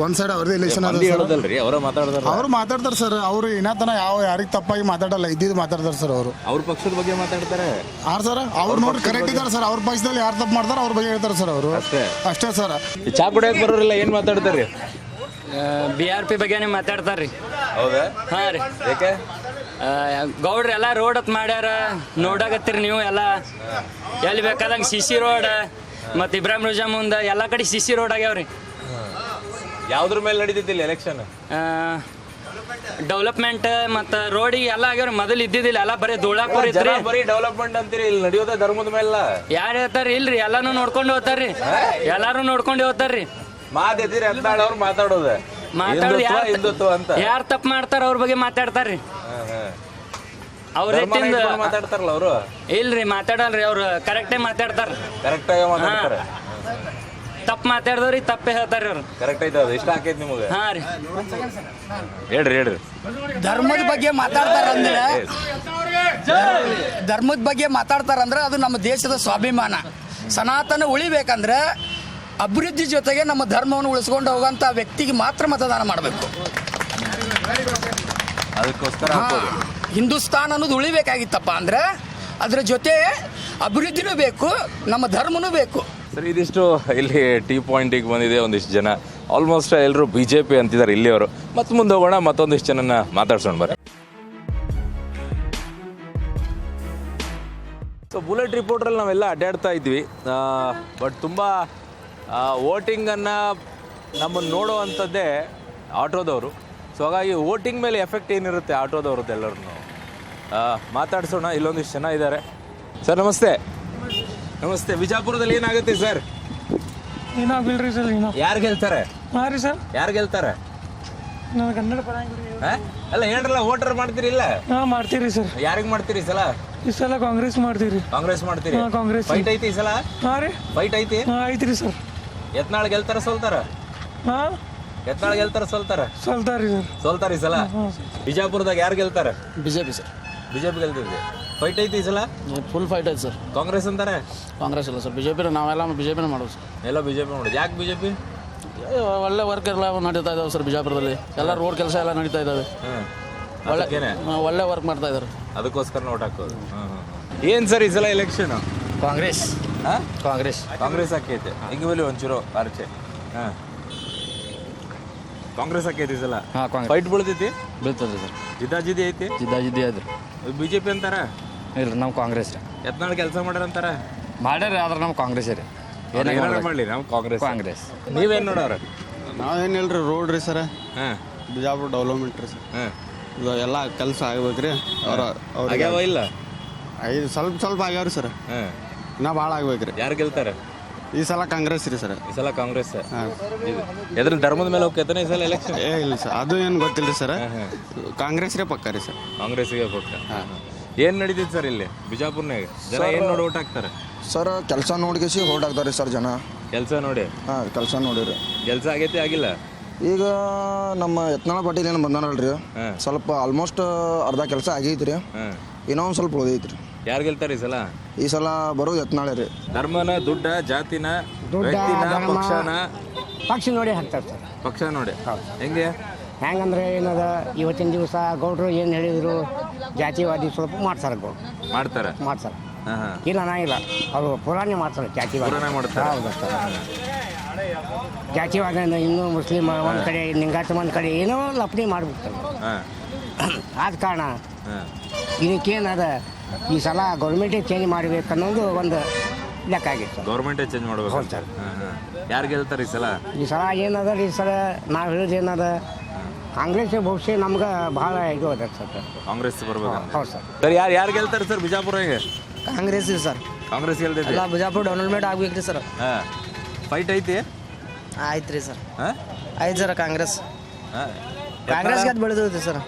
ಒಂದ್ ಸೈಡ್ ಅವ್ರದ್ದು ಎಲೆಕ್ಷನ್ ಹೇಳೋದಲ್ರಿ, ಅವರ ಮಾತಾಡ್ತಾರ. ಅವ್ರು ಮಾತಾಡ್ತಾರೆ ಸರ್. ಅವ್ರು ಇನ್ನತನ ಯಾರಿಗೆ ತಪ್ಪಾಗಿ ಮಾತಾಡಲ್ಲ, ಇದ್ದಿದ್ದು ಮಾತಾಡ್ತಾರೆ ಸರ್. ಅವರು ಅವ್ರ ಪಕ್ಷದ ಬಗ್ಗೆ ಮಾತಾಡ್ತಾರೆ. ಸರ್ ಅವ್ರು ನೋಡಿ ಕರೆಕ್ಟ್ ಇದ್ದಾರೆ ಸರ್. ಅವ್ರ ಪಕ್ಷದಲ್ಲಿ ಯಾರು ತಪ್ಪು ಮಾಡ್ತಾರೆ ಅವ್ರ ಬಗ್ಗೆ ಹೇಳ್ತಾರೆ ಸರ್ ಅವರು. ಅಷ್ಟೇ ಸರ್. ಚಾ ಕುಡಿಯಕ್ಕೆ ಬರೋರಿಲ್ಲ ಏನ್ ಮಾತಾಡ್ತಾರ್ರಿ? BRP ಬಗ್ಗೆನೇ ಮಾತಾಡ್ತಾರ್ರಿ. ಹೌದಾ? ಹಾಂ ರೀ. ಯಾಕೆ? ಗೌಡ್ರು ಎಲ್ಲ ರೋಡ್ ಅತ್ ಮಾಡ್ಯಾರ, ನೋಡಾಕತ್ತೀರಿ ನೀವು ಎಲ್ಲ. ಎಲ್ಲಿ ಬೇಕಾದಂಗೆ CC ರೋಡ್ ಮತ್ತು ಇಬ್ರಾಹಿಂ ರೋಜಾ ಮುಂದೆ ಎಲ್ಲ ಕಡೆ CC ರೋಡ್ ಆಗ್ಯಾವ್ರಿ. ಯಾವ್ದ್ರ ಮೇಲೆ ನಡೀತಿದ್ದಿಲ್ಲ ಎಲೆಕ್ಷನ್? ಡೆವಲಪ್ಮೆಂಟ್ ಮತ್ತು ರೋಡಿಗೆ ಎಲ್ಲ ಆಗ್ಯಾವ್ರಿ. ಮೊದಲು ಇದ್ದಿದ್ದಿಲ್ಲ, ಎಲ್ಲ ಬರೀ ಧೂಳಾಪುರ ಇದ್ರಿ. ಬರೀ ಡೆವಲಪ್ಮೆಂಟ್ ಅಂತೀರಿ, ಇಲ್ಲಿ ನಡೆಯೋದೇ ಧರ್ಮದ ಮೇಲೆ. ಯಾರು ಹೇಳ್ತಾರ್ರಿ? ಇಲ್ರಿ, ಎಲ್ಲಾನು ನೋಡ್ಕೊಂಡು ಹೋಗ್ತಾರ್ರಿ. ಎಲ್ಲಾರು ನೋಡ್ಕೊಂಡು ಹೋಗ್ತಾರ್ರಿ. ಮಾತೆತ್ತಿರಿ ಅಂತಾಳ ಅವ್ರು ಮಾತಾಡೋದು ಹಿಂದುತ್ವ ಅಂತ. ಯಾರು ತಪ್ಪು ಮಾಡ್ತಾರ ಅವ್ರ ಬಗ್ಗೆ ಮಾತಾಡ್ತಾರ್ರಿ. ಅವ್ರ ಮಾತಾಡ್ತಾರಲ್ಲ ಅವರು. ಇಲ್ರಿ, ಮಾತಾಡಲ್ರಿ. ಅವ್ರು ಕರೆಕ್ಟೇ ಮಾತಾಡ್ತಾರ. ಕರೆಕ್ಟ್ ಆಗಿ ಮಾತಾಡ್ತಾರೆ. ತಪ್ಪು ಮಾತಾಡಿದವ್ರಿಗೆ ತಪ್ಪೇ ಹೇಳ್ತಾರ್ರಿ ಅವ್ರು. ಕರೆಕ್ಟ್ ಐತೆ, ಅದು ಇಷ್ಟ ಆಕೈತಿ ನಿಮಗೆ? ಹಾಂ ರೀ. ಹೇಳ್ರಿ. ಧರ್ಮದ ಬಗ್ಗೆ ಮಾತಾಡ್ತಾರಂದ್ರೆ ಅದು ನಮ್ಮ ದೇಶದ ಸ್ವಾಭಿಮಾನ. ಸನಾತನ ಉಳಿಬೇಕಂದ್ರೆ ಅಭಿವೃದ್ಧಿ ಜೊತೆಗೆ ನಮ್ಮ ಧರ್ಮವನ್ನು ಉಳಿಸ್ಕೊಂಡು ಹೋಗೋಂಥ ವ್ಯಕ್ತಿಗೆ ಮಾತ್ರ ಮತದಾನ ಮಾಡಬೇಕು. ಅದಕ್ಕೋಸ್ಕರ ಹಿಂದೂಸ್ತಾನ್ ಅನ್ನೋದು ಉಳಿಬೇಕಾಗಿತ್ತಪ್ಪ ಅಂದ್ರೆ ಅದರ ಜೊತೆ ಅಭಿವೃದ್ಧಿನೂ ಬೇಕು, ನಮ್ಮ ಧರ್ಮನೂ ಬೇಕು. ಸರಿ, ಇದಿಷ್ಟು ಇಲ್ಲಿ ಟೀ ಪಾಯಿಂಟಿಗೆ ಬಂದಿದೆ. ಒಂದಿಷ್ಟು ಜನ ಆಲ್ಮೋಸ್ಟ್ ಎಲ್ಲರೂ BJP ಅಂತಿದ್ದಾರೆ ಇಲ್ಲಿಯವರು. ಮತ್ತೆ ಮುಂದೆ ಹೋಗೋಣ, ಮತ್ತೊಂದಿಷ್ಟು ಜನನ ಮಾತಾಡ್ಸೋಣ ಬರ್ರಿ. ಸೊ ಬುಲೆಟ್ ರಿಪೋರ್ಟ್ರಲ್ಲಿ ನಾವೆಲ್ಲ ಅಡ್ಡಾಡ್ತಾ ಇದ್ವಿ. ಬಟ್ ತುಂಬ ವೋಟಿಂಗನ್ನು ನಮ್ಮನ್ನು ನೋಡುವಂಥದ್ದೇ ಆಟೋದವರು. ಸೊ ಹಾಗಾಗಿ ವೋಟಿಂಗ್ ಮೇಲೆ ಎಫೆಕ್ಟ್ ಏನಿರುತ್ತೆ ಆಟೋದವ್ರದ್ದು ಎಲ್ಲರನ್ನು ಮಾತಾಡ್ಸೋಣ. ಇಲ್ಲೊಂದಿಷ್ಟು ಜನ ಇದ್ದಾರೆ. ಸರ್ ನಮಸ್ತೆ. ನಮಸ್ತೆ. ಬಿಜಾಪುರದಲ್ಲಿ ಏನಾಗುತ್ತೆ ಸರ್? ಏನಾಗಿಲ್ರಿ ಸರ್. ಯಾರು ಗೆಲ್ತಾರೆ? ಹಾಂ ರೀ ಸರ್. ಯಾರು ಗೆಲ್ತಾರೆ? ನಾನು ಕನ್ನಡ ಪರಂಗಿರಿ. ಅಲ್ಲ ಹೇಳ್ರಲ್ಲ, ವೋಟರ್ ಮಾಡ್ತೀರಿ ಇಲ್ಲ? ಹಾಂ ಮಾಡ್ತೀರಿ ಸರ್. ಯಾರಿಗೆ ಮಾಡ್ತೀರಿ ಈ ಸಲ? ಈ ಸಲ ಕಾಂಗ್ರೆಸ್ ಮಾಡ್ತೀರಿ. ಕಾಂಗ್ರೆಸ್ ಮಾಡ್ತೀರಿ? ಕಾಂಗ್ರೆಸ್. ಫೈಟ್ ಐತಿ ಈ ಸಲ? ಹಾಂ ರೀ, ಫೈಟ್ ಐತಿ. ಐತ್ರಿ ಸರ್. ಯತ್ನಾಳ್ ಗೆಲ್ತಾರ ಸೋಲ್ತಾರ? ಹಾಂ, ಯತ್ನಾಳ್ ಗೆಲ್ತಾರ ಸೋಲ್ತಾರ? ಸೋಲ್ತಾರಿ ಸರ್. ಸೋಲ್ತಾರ ಈ ಸಲ. ಬಿಜಾಪುರದಾಗ ಯಾರು ಗೆಲ್ತಾರ? BJP sir. BJP ಗೆಲ್ತಿದ್ವಿ. ಫೈಟ್ ಐತಿ ಈ ಸಲ ಫುಲ್ ಫೈಟ್ ಐತೆ ಸರ್. ಕಾಂಗ್ರೆಸ್ ಅಂತಾರೆ, ಕಾಂಗ್ರೆಸ್ ಇಲ್ಲ ಸರ್, ಬಿಜೆಪಿ. ನಾವೆಲ್ಲ ಬಿಜೆಪಿನೇ ಮಾಡೋದು ಸರ್. ಎಲ್ಲ ಬಿಜೆಪಿ ಮಾಡೋದು. ಯಾಕೆ ಬಿಜೆಪಿ? ಒಳ್ಳೆ ವರ್ಕ್ ಎಲ್ಲ ನಡೀತಾ ಇದಾವೆ ಸರ್ ಬಿಜಾಪುರದಲ್ಲಿ. ಎಲ್ಲ ರೋಡ್ ಕೆಲಸ ಎಲ್ಲ ನಡೀತಾ ಇದ್ದಾವೆ. ಒಳ್ಳೆ ವರ್ಕ್ ಮಾಡ್ತಾ ಇದ್ದಾರೆ, ಅದಕ್ಕೋಸ್ಕರ ನೋಟ್ ಹಾಕೋದು. ಏನ್ ಸರ್ ಈ ಸಲ ಎಲೆಕ್ಷನ್? ಕಾಂಗ್ರೆಸ್ ಕಾಂಗ್ರೆಸ್ ಆಕೈತೆ. ಹಿಂಗೆ ಬಲ್ಲಿ ಒಂಚೂರು ಆರ್ಚೆ. ಕಾಂಗ್ರೆಸ್ ಆಕೈತಿ ಈ ಸಲ. ಫೈಟ್ ಬೀಳ್ತೈತಿ, ಬೀಳ್ತದೆ ಸರ್. ಜಿದ್ದಾಜಿದ್ದಿ ಐತಿ. ಜಿದ್ದಾಜಿದ್ದಿ ಆದ್ರೆ ಬಿಜೆಪಿ ಅಂತಾರ, ಇಲ್ಲ ನಾವು ಕಾಂಗ್ರೆಸ್ ರೀ. ಯತ್ನಾಳ್ ಕೆಲಸ ಮಾಡ್ಯಾರ ಅಂತಾರ. ಮಾಡ್ಯಾರ ಆದ್ರೆ ನಾವು ಕಾಂಗ್ರೆಸ್ ರೀ. ಏನಾರ ಮಾಡಲಿ ನಾವು ಕಾಂಗ್ರೆಸ್. ನೀವೇನ್ ನೋಡವ್ರ? ನಾವೇನಿಲ್ರಿ ರೋಡ್ ರೀ ಸರ್, ಹಾಂ ಬಿಜಾಪುರ ಡೆವಲಪ್ಮೆಂಟ್ ರೀ ಸರ್. ಹಾಂ ಇದು ಎಲ್ಲ ಕೆಲಸ ಆಗ್ಬೇಕ್ರಿ. ಆಗ್ಯಾವ ಇಲ್ಲ? ಸ್ವಲ್ಪ ಆಗ್ಯಾವ್ರಿ ಸರ್, ಹಾಂ ಇನ್ನೂ ಭಾಳ ಆಗ್ಬೇಕ್ರಿ. ಯಾರು ಗೆಲ್ತಾರೆ ಈ ಸಲ ಕಾಂಗ್ರೆಸ್ ರೀ ಸರ್. ಈ ಸಲ ಕಾಂಗ್ರೆಸ್. ಎದ್ರ ಧರ್ಮದ ಮೇಲೆ ಹೋಗ್ತೈತಾನೆ ಈ ಸಲ ಎಲೆಕ್ಷನ್? ಇಲ್ಲ ಸರ್, ಅದು ಏನು ಗೊತ್ತಿಲ್ಲ ರೀ ಸರ್. ಕಾಂಗ್ರೆಸ್ ರೇ ಪಕ್ಕ ರೀ ಸರ್. ಕಾಂಗ್ರೆಸ್ಗೆ ಪಕ್ಕ. ಏನ್ ನಡೀತೈತಿ ಸರ್ ಇಲ್ಲಿ ಬಿಜಾಪುರ್ನಾಗ? ಜನ ಏನ್ ನೋಡಿ ಓಟ್ ಹಾಕ್ತಾರೆ ಸರ್? ಕೆಲಸ ನೋಡ್ಕೇಸಿ ಓಟ್ ಹಾಕ್ತಾರೆ ಸರ್ ಜನ. ಕೆಲಸ ನೋಡಿ? ಹಾಂ, ಕೆಲಸ ನೋಡಿರಿ. ಕೆಲಸ ಆಗೈತಿ ಆಗಿಲ್ಲ? ಈಗ ನಮ್ಮ ಯತ್ನಾಳ ಪಾಟೀಲ್ ಏನು ಬಂದಾನಲ್ರಿ, ಸ್ವಲ್ಪ ಆಲ್ಮೋಸ್ಟ್ ಅರ್ಧ ಕೆಲಸ ಆಗೈತ್ರಿ. ಇನ್ನೂ ಒಂದು ಸ್ವಲ್ಪ ಉಳಿದೈತ್ರಿ. ಯಾರು ಗೆಲ್ತಾರೆ ಈ ಸಲ? ಈ ಸಲ ಬರೋದು ಯತ್ನಾಳೆ ರೀ. ಧರ್ಮನ, ದುಡ್ಡ, ಜಾತಿನ, ವ್ಯಕ್ತಿನ, ಪಕ್ಷನ? ಪಕ್ಷ ನೋಡಿ ಹಾಕ್ತಾರೆ ಸರ್. ಪಕ್ಷ ನೋಡಿ. ಹೆಂಗೆ ಹೆಂಗಂದ್ರೆ ಏನದ, ಇವತ್ತಿನ ದಿವಸ ಗೌಡ್ರು ಏನು ಹೇಳಿದ್ರು ಜಾತಿವಾದಿ ಸ್ವಲ್ಪ ಮಾಡ್ತಾರೆ. ಗೌಡ್ರು ಮಾಡ್ತಾರೆ. ಇಲ್ಲ ನಾ ಇಲ್ಲ, ಅವರು ಪುರಾಣಿ ಮಾಡ್ತಾರೆ ಜಾತಿವಾದ. ಹೌದು ಸರ್. ಜಾತಿವಾದ ಇನ್ನೂ ಮುಸ್ಲಿಮ್ ಒಂದು ಕಡೆ, ಲಿಂಗಾಯತ ಒಂದು ಕಡೆ ಏನೋ ಲಪಡಿ ಮಾಡಿಬಿಡ್ತಾರೆ. ಆದ ಕಾರಣ ಇದಕ್ಕೇನದ, ಈ ಸಲ ಗೌರ್ಮೆಂಟೇ ಚೇಂಜ್ ಮಾಡ್ಬೇಕು ಅನ್ನೋದು ಒಂದು ಲೆಕ್ಕ ಆಗಿತ್ತು. ಗೌರ್ಮೆಂಟೇ ಚೇಂಜ್ ಮಾಡ್ಬೇಕು. ಹೌದು ಸರ್. ಯಾರು ಗೆಲ್ತಾರೆ ಈ ಸಲ? ಈ ಸಲ ಏನದ, ಈ ಸಲ ನಾವು ಹೇಳೋದು ಏನದ, ಕಾಂಗ್ರೆಸ್ ಭವಿಷ್ಯ ನಮ್ಗೆ ಭಾಳ ಇದು ಅದ ಸರ್. ಕಾಂಗ್ರೆಸ್ ಬರ್ಬೇಕು. ಹೌದು ಸರ್. ಸರ್ ಯಾರು ಗೆಲ್ತಾರೆ ಸರ್ ಬಿಜಾಪುರಾಗ? ಕಾಂಗ್ರೆಸ್ ಇದೆ ಸರ್. ಕಾಂಗ್ರೆಸ್ ಗೆಲ್ತೈತಿ. ಬಿಜಾಪುರ ಡೆವಲಪ್ಮೆಂಟ್ ಆಗ್ಬೇಕು ರೀ ಸರ್. ಫೈಟ್ ಐತಿ? ಆಯ್ತು ರೀ ಸರ್. ಆಯ್ತು ಸರ್. ಕಾಂಗ್ರೆಸ್ ಗೆದ್ದು ಬೆಳೆದೈತಿ ಸರ್.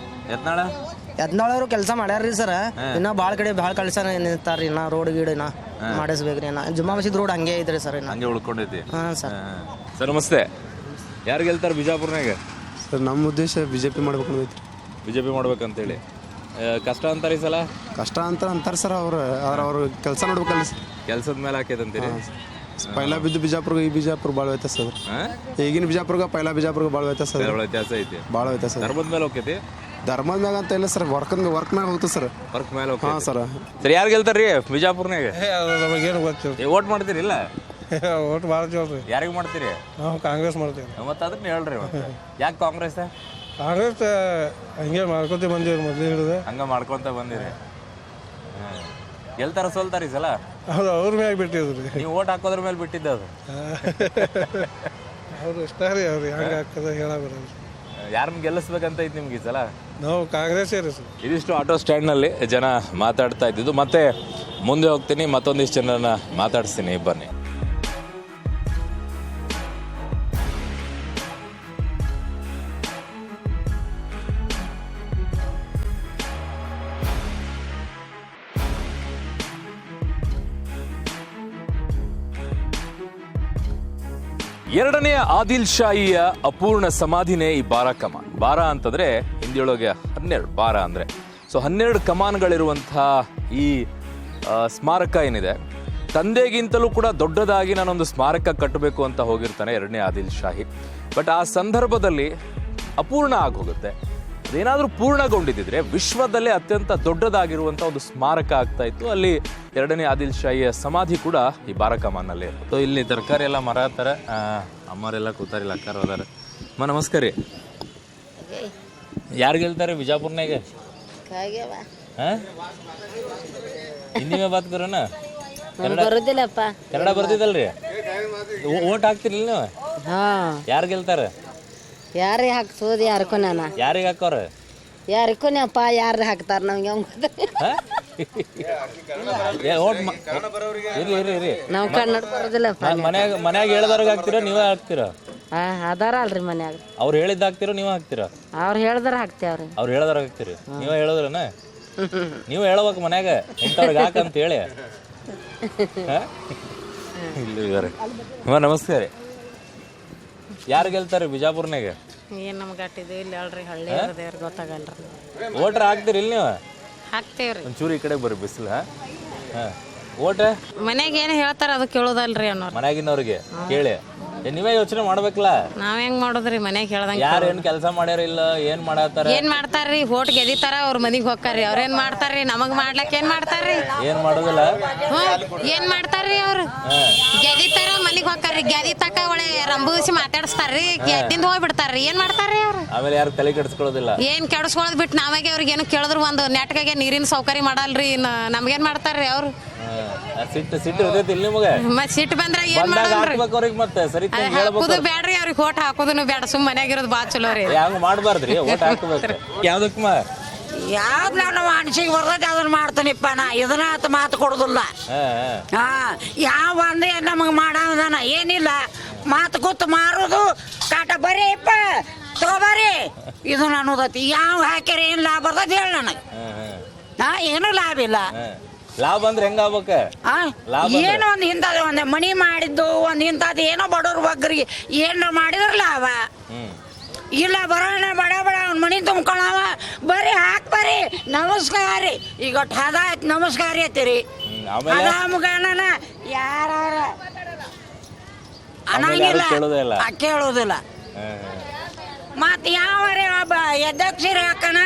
ಯತ್ನಾಳವರು ಕೆಲಸ ಮಾಡ್ಯಾರ್ರಿ ಸರ್. ಇನ್ನ ಭಾಳ ಕಡೆ ಭಾಳ ಕೆಲಸ ನಿಂತಾರ್ರಿ. ಇನ್ನ ರೋಡ್ ಗೀಡ್ ಇನ್ನ ಮಾಡಿಸ್ಬೇಕ್ರಿ. ಇನ್ನ ಜುಮ್ಮಾ ಮಸೀದ್ ರೋಡ್ ಹಂಗೆ ಐತ್ರಿ ಸರ್. ಹಂಗೆ ಉಳ್ಕೊಂಡೈತಿ. ಹಾಂ ಸರ್. ಸರ್ ನಮಸ್ತೆ. ಯಾರು ಗೆಲ್ತಾರೆ ಬಿಜಾಪುರ್ನಾಗ? ಸರ್ ನಮ್ಮ ಉದ್ದೇಶ ಬಿಜೆಪಿ ಮಾಡ್ಬೇಕು ಅನ್ನೋದೈತ್ರಿ. ಬಿಜೆಪಿ ಮಾಡ್ಬೇಕಂತೇಳಿ. ಕಷ್ಟ ಅಂತಾರೆ ಈ ಸಲ? ಕಷ್ಟ ಅಂತಾರೆ ಸರ್. ಅವ್ರು ಕೆಲಸ ನೋಡ್ಬೇಕಲ್ಲ ಸರ್. ಕೆಲಸದ ಮೇಲೆ ಹಾಕೈತಂತೀರಿ? ಪೈಲಾ ಬಿದ್ದು ಬಿಜಾಪುರ್ಗೆ ಈ ಬಿಜಾಪುರ ಭಾಳ ವ್ಯತ್ಯಾಸ ಅದ. ಈಗಿನ ಬಿಜಾಪುರ್ಗೆ ಪೈಲಾ ಬಿಜಾಪುರ್ಗೆ ಭಾಳ ವ್ಯತ್ಯಾಸ ಅದ. ವ್ಯತ್ಯಾಸ ಐತಿ. ಭಾಳ ವ್ಯತ್ಯಾಸ. ಧರ್ಮದ ಮೇಲೆ ಹೋಗ್ತೈತಿ? ಧರ್ಮದ ಮ್ಯಾಗ ಅಂತ ಇಲ್ಲ ಸರ್, ವರ್ಕ್ ಮ್ಯಾಗ ಹೋಗ್ತದೆ ಸರ್. ವರ್ಕ್ ಮೇಲೆ. ಹಾಂ ಸರ್. ಸರ್ ಯಾರು ಗೆಲ್ತಾರ್ರಿ ಬಿಜಾಪುರ್ನಾಗ? ನಮಗೇನು ಗೊತ್ತಿಲ್ಲ. ಓಟ್ ಮಾಡ್ತೀರಿ ಇಲ್ಲ? ಓಟ್ ಮಾಡ್ತೀವಲ್ರಿ. ಯಾರಿಗೆ ಮಾಡ್ತೀರಿ? ನಾವು ಕಾಂಗ್ರೆಸ್ ಮಾಡ್ತೀವಿ. ಮತ್ತೆ ಅದನ್ನ ಹೇಳ್ರಿ. ಯಾಕೆ ಕಾಂಗ್ರೆಸ್? ಕಾಂಗ್ರೆಸ್ ಹಂಗೆ ಮಾಡ್ಕೊತ ಬಂದಿವ್ರಿ ಮೊದಲು ಹಿಡಿದು. ಹಂಗ ಮಾಡ್ಕೊಂತ ಬಂದಿರಿ. ಗೆಲ್ತಾರ ಸೋಲ್ತಾರ ಈ ಸಲ? ಹೌದು, ಅವ್ರ ಮ್ಯಾಗ ಬಿಟ್ಟಿದ್ರಿ. ನೀವು ಓಟ್ ಹಾಕೋದ್ರ ಮೇಲೆ ಬಿಟ್ಟಿದ್ದ ಅದು. ಅವ್ರು ಇಷ್ಟ ರೀ, ಅವ್ರು ಹೆಂಗೆ ಹಾಕೋದು ಹೇಳಬಾರದು. ಯಾರನ್ನ ಗೆಲ್ಲಿಸ್ಬೇಕಂತ ಐತಿ ನಿಮ್ಗೆ ಈ ಸಲ? ನಾವು ಕಾಂಗ್ರೆಸ್ ರೀ ಸರ್. ಇದಿಷ್ಟು ಆಟೋ ಸ್ಟ್ಯಾಂಡ್ನಲ್ಲಿ ಜನ ಮಾತಾಡ್ತಾ ಇದ್ದಿದ್ದು. ಮತ್ತೆ ಮುಂದೆ ಹೋಗ್ತೀನಿ, ಮತ್ತೊಂದಿಷ್ಟು ಜನರನ್ನ ಮಾತಾಡಿಸ್ತೀನಿ. ಬನ್ನಿ. ಎರಡನೆಯ ಆದಿಲ್ ಶಾಹಿಯ ಅಪೂರ್ಣ ಸಮಾಧಿನೇ ಈ ಬಾರಾ ಕಮಾನ್. ಬಾರಾ ಅಂತಂದ್ರೆ ಹಿಂದಿಯೊಳಗೆ 12, ಬಾರಾ ಅಂದ್ರೆ. ಸೊ 12 ಕಮಾನ್ಗಳಿರುವಂತಹ ಈ ಸ್ಮಾರಕ ಏನಿದೆ, ತಂದೆಗಿಂತಲೂ ಕೂಡ ದೊಡ್ಡದಾಗಿ ನಾನೊಂದು ಸ್ಮಾರಕ ಕಟ್ಟಬೇಕು ಅಂತ ಹೋಗಿರ್ತಾನೆ ಎರಡನೇ ಆದಿಲ್ ಶಾಹಿ. ಬಟ್ ಆ ಸಂದರ್ಭದಲ್ಲಿ ಅಪೂರ್ಣ ಆಗೋಗುತ್ತೆ. ಅದೇನಾದರೂ ಪೂರ್ಣಗೊಂಡಿದ್ದರೆ ವಿಶ್ವದಲ್ಲೇ ಅತ್ಯಂತ ದೊಡ್ಡದಾಗಿರುವಂಥ ಒಂದು ಸ್ಮಾರಕ ಆಗ್ತಾ ಇತ್ತು. ಅಲ್ಲಿ ಎರಡನೇ ಆದಿಲ್ ಶಾಹಿಯ ಸಮಾಧಿ ಕೂಡ ಈ ಬಾರಾ ಕಮಾನ್ನಲ್ಲಿ. ಸೊ ಇಲ್ಲಿ ತರಕಾರಿ ಎಲ್ಲ ಮರ ಹತ್ತಾರೆ, ಅಮ್ಮರೆಲ್ಲ ಕೂತಾರಿಲ್ಲ, ಅಕ್ಕಾರ ಹೋದಾರೆ. ಅಮ್ಮ ನಮಸ್ಕಾರ ರೀ. ಯಾರು ಗೆಲ್ತಾರೆ ಬಿಜಾಪುರ್ನಾಗೆ? ಹಿಂದಿಮೇ ಬಾತ್ ಕರೋಣ? ಬರುದಿಲ್ಲಪ್ಪ. ಕನ್ನಡ ಬರ್ತಿದ್ದಲ್ರಿ? ಓಟ್ ಹಾಕ್ತಿರ್ಲಿಲ್ಲ ನೀವು? ಯಾರು ಗೆಲ್ತಾರೆ? ಯಾರಿಗೆ ಹಾಕ್ಸೋದು? ಯಾರಕ್ಕೂ ನಾನು ಯಾರಿಗೆ ಹಾಕೋರ? ಯಾರಕ್ಕೂನಪ್ಪ. ಯಾರು ಹಾಕ್ತಾರ ನಮ್ಗೆ ನಾವು ಕನ್ನಡ ಬರೋದಿಲ್ಲಪ್ಪ. ಮನ್ಯಾಗ ಹೇಳ್ದವ್ರಿಗೆ ಹಾಕ್ತೀರಾ ನೀವೇ ಹಾಕ್ತೀರಾ? ಅದಾರ ಅಲ್ರಿ ಮನ್ಯಾಗ. ಅವ್ರು ಹೇಳಿದ್ ಹಾಕ್ತೀರಾ ನೀವೇ ಹಾಕ್ತೀರಾ? ಅವ್ರು ಹೇಳ್ದಾರ ಹಾಕ್ತೇವ್ರಿ. ಅವ್ರು ಹೇಳ್ದಾರ ಹಾಕ್ತೀರಿ, ನೀವೇ ಹೇಳೋದ್ರನ? ನೀವು ಹೇಳ್ಬೇಕು ಮನ್ಯಾಗ ಇಂಥವ್ರಿಗೆ ಹಾಕಂತ ಹೇಳಿ. ಇಲ್ಲ ನಮಸ್ಕಾರ. ಯಾರು ಗೆಲ್ತಾರೆ ಬಿಜಾಪುರ್ನಾಗ? ಏನ್ ನಮ್ಗೆ ಅಟ್ಟಿದೆ ಇಲ್ಲ ಹೇಳ್ರಿ, ಹಳ್ಳಿ ಗೊತ್ತಾಗಲ್ರಿ. ಓಟ್ರ ಹಾಕ್ತೀರಿ ಇಲ್ಲಿ ನೀವು? ಹಾಕ್ತೇವ್ರಿ. ಒಂಚೂರು ಈ ಕಡೆ ಬರ್ರಿ ಬಿಸಿಲು. ಹಾಂ ಓಟ ಮನೆಗೆ ಏನು ಹೇಳ್ತಾರ ಅದು ಕೇಳೋದಲ್ರಿ ಅನ್ನೋರು. ಮನ್ಯಾಗಿನವ್ರಿಗೆ ಕೇಳಿ ನೀವೇ ಯೋಚನೆ ಮಾಡ್ಬೇಕಲ್ಲ. ನಾವ್ ಹೆಂಗ್ ಮಾಡೋದ್ರಿ ಮನೆಗೆ ಹೇಳ್ದಂಗೆ. ಯಾರು ಏನ್ ಕೆಲಸ ಮಾಡ್ಯಾರ ಇಲ್ಲ ಏನ್ ಮಾಡತ್ತಾರ ಏನ್ ಮಾಡ್ತಾರ್ರಿ? ಹೋಟ್ ಗೆದಿತಾರ ಅವ್ರ ಮನಿಗ್ ಹೋಗ್ತಾರ್ರಿ. ಅವ್ರೇನ್ ಮಾಡ್ತಾರ್ರಿ? ನಮಗ್ ಮಾಡ್ಲಕ್ ಏನ್ ಮಾಡ್ತಾರ್ರಿ? ಏನ್ ಮಾಡೋದಿಲ್ಲ. ಏನ್ ಮಾಡ್ತಾರ್ರಿ? ಅವ್ರು ಗೆದಿತಾರ ಮನಿಗ್ ಹೋಗ್ತಾರ್ರಿ. ಗೆದಿತಾಕ ಒಳ್ಳೆ ರಂಬೂಸಿ ಮಾತಾಡಿಸ್ತಾರ್ರಿ. ಗೆದ್ದಿಂದ ಹೋಗ್ಬಿಡ್ತಾರ್ರಿ. ಏನ್ ಮಾಡ್ತಾರ್ರಿ ಅವ್ರು? ಆಮೇಲೆ ಯಾರು ತಲೆ ಕೆಡಿಸ್ಕೊಳ್ಳೋದಿಲ್ಲ. ಏನ್ ಕೆಡಿಸ್ಕೊಳ್ಳೋದ್ ಬಿಟ್ಟು ನಾವಾಗೆ ಅವ್ರಿಗೆ ಏನು ಕೇಳಿದ್ರು ಒಂದು ನೆಟ್ಗಾಗೆ ನೀರಿನ ಸೌಕರ್ಯ ಮಾಡಲ್ರಿ. ನಮ್ಗೇನ್ ಮಾಡ್ತಾರ್ರಿ ಅವ್ರು? ಸಿಟ್ಟು ಇರ್ತೈತಿ ಇಲ್ಲಿ ನಿಮಗೆ. ಮತ್ ಸಿಟ್ಟು ಬಂದ್ರ ಏನ್ ಮಾಡಲ್ರಿ? ಅವ್ರಿಗೆ ಮತ್ತೆ ಸರಿ ಹಾಕೋದು ಬ್ಯಾಡ್ರಿ. ಅವ್ರಿಗೆ ಓಟ್ ಹಾಕೋದನು ಬ್ಯಾಡ. ಸುಮ್ ಮನ್ಯಾಗಿರೋದು ಬಾಳ ಚಲೋ ರೀ. ಹಂಗ ಮಾಡ್ಬಾರ್ದ್ರಿ. ಓಟ್ ಹಾಕ್ಬೇಕು. ಯಾವ್ದಕ್ಕಮ್ಮ ಯಾವ್ದು ನನ್ನ ಮನಸ್ಸಿಗೆ ಬರ್ತೈತಿ ಅದನ್ನ ಮಾಡ್ತಾನಿಪ್ಪ. ನಾ ಇದನ್ನ ಆತ ಮಾತು ಕೊಡುದಿಲ್ಲ. ಯಾವ ಒಂದೇ ನಮಗೆ ಮಾಡೋದನ ಏನಿಲ್ಲ. ಮಾತು ಕೂತು ಮಾರೋದು ಕಾಟ ಬರೀ ಇಪ್ಪ ತಗೋಬರಿ ಇದು ಅನ್ನೋದತಿ. ಯಾವ ಹಾಕ್ಯಾರ ಏನ್ ಲಾಭ ಬರ್ತೈತಿ ಹೇಳ ನನಗೆ. ಏನು ಲಾಭ ಇಲ್ಲ. ಲಾಭ ಅಂದ್ರೆ ಹೆಂಗ ಆಗ್ಬೇಕ? ಏನೋ ಒಂದ್ ಇಂಥದ್ದು ಒಂದ್ ಮನಿ ಮಾಡಿದ್ದು ಒಂದ್ ಇಂಥದ್ದು ಏನೋ ಬಡವ್ರ ಬಗ್ಗರಿಗೆ ಏನಾರ ಮಾಡಿದ್ರ ಲಾಭ ಇಲ್ಲ. ಬರೋಣ ಬಡ ಅವ್ನ ಮನಿ ತುಂಬ್ಕೊಳವ ಬರೀ ಹಾಕ್ ಬರೀ ನಮಸ್ಕಾರ ರೀ. ಈಗ ಹದ ಆಯ್ತು ನಮಸ್ಕಾರ ಐತಿರಿ. ಮುಖಾನ ಯಾರ ಅನ್ನಂಗಿಲ್ಲ ಕೇಳೋದಿಲ್ಲ. ಮತ್ ಯಾವರೇ ಒಬ್ಬ ಅಧ್ಯಕ್ಷರ ಹಾಕನ